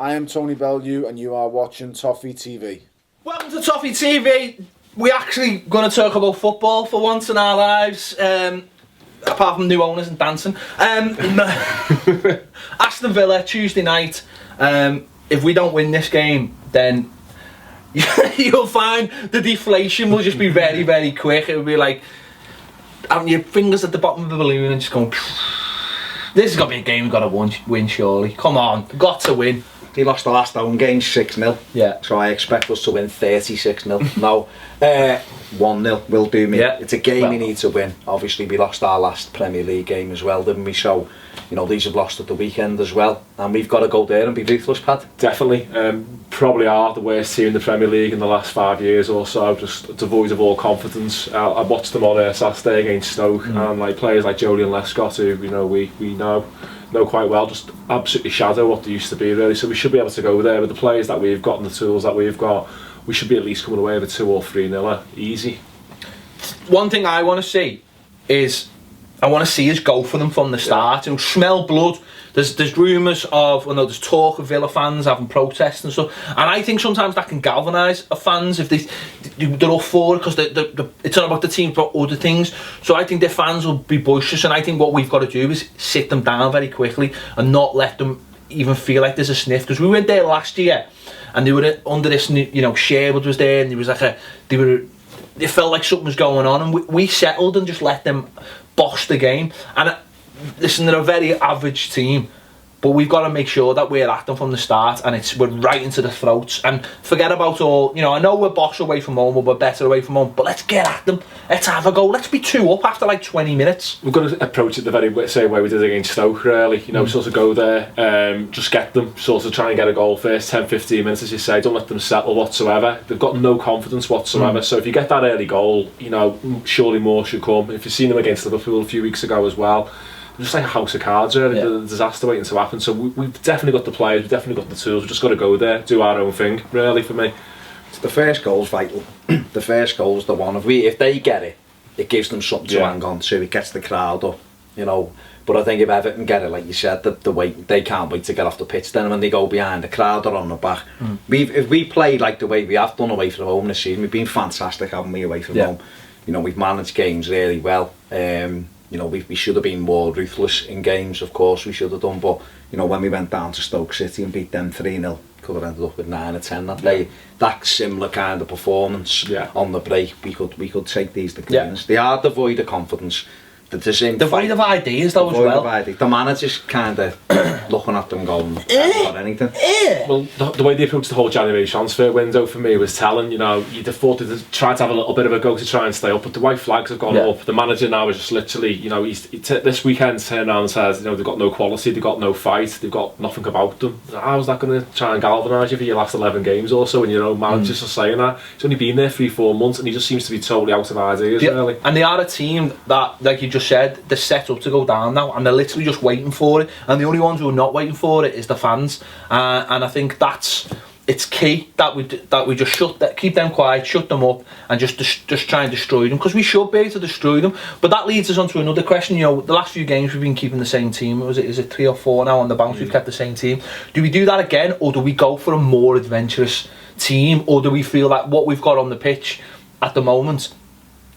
I am Tony Bellew and you are watching Toffee TV. Welcome to Toffee TV. We're actually going to talk about football for once in our lives, apart from new owners and dancing. Aston Villa, Tuesday night. If we don't win this game, then you'll find the deflation will just be very, very quick. It'll be like having your fingers at the bottom of the balloon and just going... This is going to be a game we've got to win, surely. Come on, got to win. He lost the last home game 6-0. Yeah. So I expect us to win 36-0. No, 1-0 will do me. Yeah. It's a game we need to win. Obviously, we lost our last Premier League game as well, didn't we? So, you know, these have lost at the weekend as well. And we've got to go there and be ruthless, Pad. Definitely. Probably are the worst team in the Premier League in the last 5 years or so. Just devoid of all confidence. I watched them on Saturday against Stoke, and like players like Jolie and Lescott, who we know quite well, just absolutely shadow what they used to be, really. So we should be able to go there with the players that we've got and the tools that we've got. We should be at least coming away with 2 or 3-0 easy. One thing I want to see is I want to see us go for them from the start. You know, smell blood. There's rumours of, there's talk of Villa fans having protests and stuff, and I think sometimes that can galvanise a fans if they're all for it, because it's not about the team but other things. So I think their fans will be boisterous, and I think what we've got to do is sit them down very quickly and not let them even feel like there's a sniff, because we went there last year and they were under this, Sherwood was there, and there was like it felt like something was going on, and we settled and just let them boss the game. And listen, they're a very average team, but we've got to make sure that we're at them from the start, and we're right into the throats, and forget about all, I know we're boss away from home, or we're better away from home, but let's get at them, let's have a go, let's be 2 up after like 20 minutes. We've got to approach it the very same way we did against Stoke, really, sort of go there, just get them, sort of try and get a goal first 10-15 minutes, as you say. Don't let them settle whatsoever. They've got no confidence whatsoever, so if you get that early goal, surely more should come. If you've seen them against Liverpool a few weeks ago as well, just like a house of cards, really. The disaster waiting to happen. So we've definitely got the players, we've definitely got the tools. We've just got to go there, do our own thing, really, for me. The first goal's vital. The first goal's the one. If they get it, it gives them something to hang on to. It gets the crowd up, But I think if Everton get it, like you said, they can't wait to get off the pitch. Then when they go behind, the crowd are on the back. If we play like the way we have done away from home this season, we've been fantastic, haven't we, away from home? We've managed games really well. We should have been more ruthless in games, of course we should have done, but when we went down to Stoke City and beat them 3-0, could have ended up with 9 or 10 that day. That similar kind of performance on the break, we could take these to clearance. They are devoid of confidence. Devoid of ideas though as well. The manager's kind of looking at them going, not anything. Well, the way they approached the whole January transfer window for me was telling. You'd have thought they'd try to have a little bit of a go to try and stay up, but the white flags have gone up. The manager now is just literally, this weekend turned around and says, they've got no quality, they've got no fight, they've got nothing about them. How's that going to try and galvanise you for your last 11 games or so? And manager's just saying that. He's only been there 3-4 months and he just seems to be totally out of ideas, really. And they are a team that, like you just said, they're set up to go down now, and they're literally just waiting for it, and the only ones who are not waiting for it is the fans, and I think it's key that we just keep them quiet, shut them up, and just try and destroy them, because we should be able to destroy them. But that leads us on to another question. The last few games we've been keeping the same team. Is it 3 or 4 now on the bounce? We've kept the same team. Do we do that again, or do we go for a more adventurous team, or do we feel that what we've got on the pitch at the moment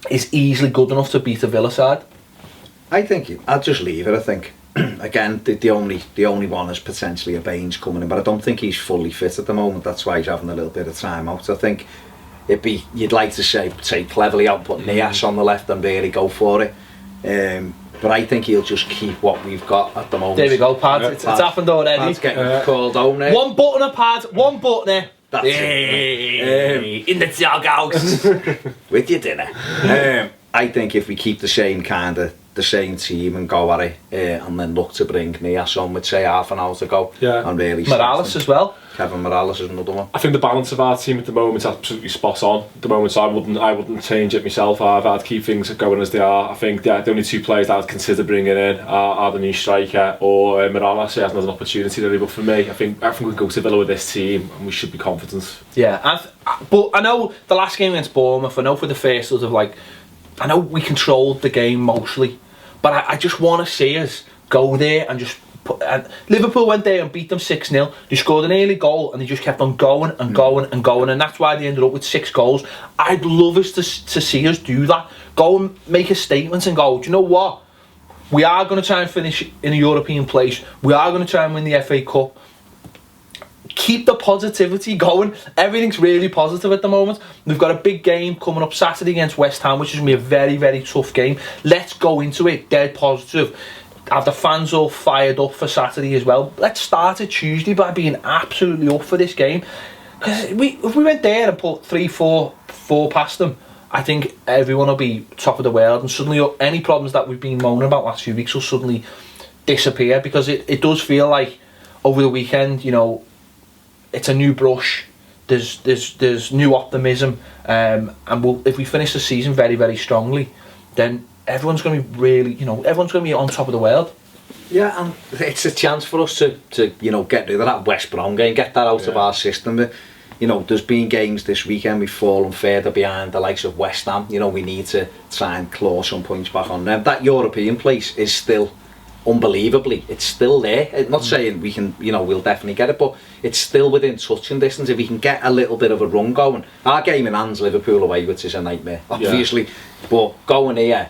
is easily good enough to beat a Villa side? I think I'd just leave it. I think again the only one is potentially a Baines coming in, but I don't think he's fully fit at the moment. That's why he's having a little bit of time out. I think you'd like to say take cleverly out, put Nias on the left and really go for it. But I think he'll just keep what we've got at the moment. There we go, Pad. It's happened already. Pad's getting called home now. One button, Pad. One button. That's it. In the dugouts with your dinner. I think if we keep the same team and go at it, and then look to bring Nias on with say half an hour to go, and really Morales as well. Kevin Morales is another one. I think the balance of our team at the moment is absolutely spot on. At the moment, so I wouldn't change it myself either. I'd keep things going as they are. I think the only 2 players that I'd consider bringing in are the new striker or Morales. He has another opportunity really, but for me, I think we can go to Villa with this team and we should be confident. Yeah, but I know the last game against Bournemouth, I know for the first sort of I know we controlled the game mostly, but I just want to see us go there and just And Liverpool went there and beat them 6-0. They scored an early goal and they just kept on going and going and going, and that's why they ended up with 6 goals. I'd love us to see us do that. Go and make a statement and go, do you know what? We are going to try and finish in a European place. We are going to try and win the FA Cup. Keep the positivity going. Everything's really positive at the moment. We've got a big game coming up Saturday against West Ham, which is going to be a very, very tough game. Let's go into it dead positive. Have the fans all fired up for Saturday as well. Let's start it Tuesday by being absolutely up for this game. Because if we went there and put 3-4 past them, I think everyone will be top of the world, and suddenly any problems that we've been moaning about last few weeks will suddenly disappear, because it does feel like over the weekend, you know, it's a new brush. There's new optimism, and if we finish the season very, very strongly, then everyone's going to be really, you know, everyone's going to be on top of the world. Yeah, and it's a chance for us to you know, get rid of that West Brom game, get that out of our system. But, you know, there's been games this weekend we've fallen further behind the likes of West Ham. You know, we need to try and claw some points back on them. That European place is still, unbelievably, it's still there. I'm not saying we can, you know, we'll definitely get it, but it's still within touching distance. If we can get a little bit of a run going, our game in hand's Liverpool away, which is a nightmare, obviously. But going here,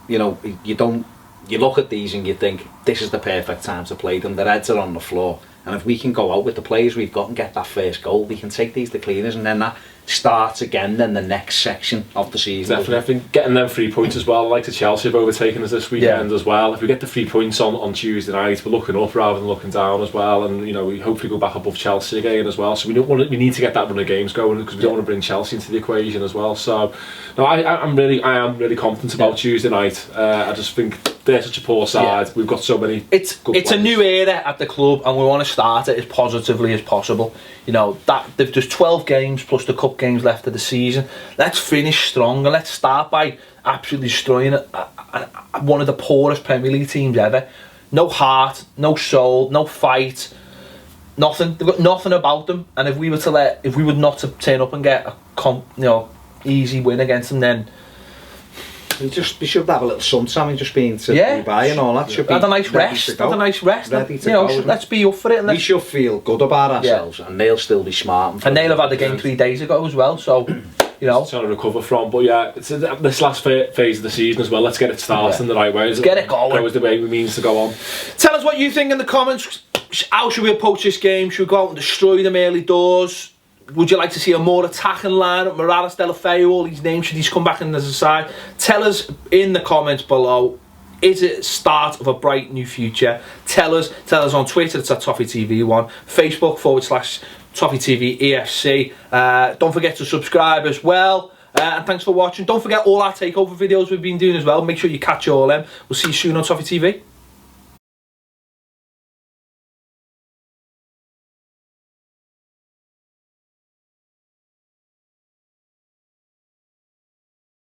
you know, you look at these and you think this is the perfect time to play them. Their heads are on the floor, and if we can go out with the players we've got and get that first goal, we can take these to cleaners, and then that starts again then the next section of the season. Definitely. I think getting them 3 points as well, like the Chelsea have overtaken us this weekend as well. If we get the 3 points on Tuesday night, we're looking up rather than looking down as well, and you know, we hopefully go back above Chelsea again as well. So we need to get that run of games going, because we don't want to bring Chelsea into the equation as well. So no, I am really confident about Tuesday night. I just think they're such a poor side. We've got so many. It's a new era at the club, and we want to start it as positively as possible. You know, that there's 12 games plus the cup games left of the season. Let's finish strong, and let's start by absolutely destroying one of the poorest Premier League teams ever. No heart, no soul, no fight, nothing. They've got nothing about them. And if we were not to turn up and get a easy win against them, then we should have a little sunshine and just been to Dubai and all that. Should be had a nice rest. Ready to go. Let's be up for it. And we should feel good about ourselves, and they'll still be smart. And they'll have had the game 3 days ago as well. So, you know, trying to recover from. But yeah, it's this last phase of the season as well. Let's get it started in the right way. Get it going. Go as the way we means to go on. Tell us what you think in the comments. How should we approach this game? Should we go out and destroy them early doors? Would you like to see a more attacking lineup? Morales, Delafeu, all these names, should these come back in as a side? Tell us in the comments below. Is it start of a bright new future? Tell us on Twitter, it's at Toffee TV 1, Facebook /Toffee TV EFC. Don't forget to subscribe as well. And thanks for watching. Don't forget all our takeover videos we've been doing as well. Make sure you catch all them. We'll see you soon on Toffee TV.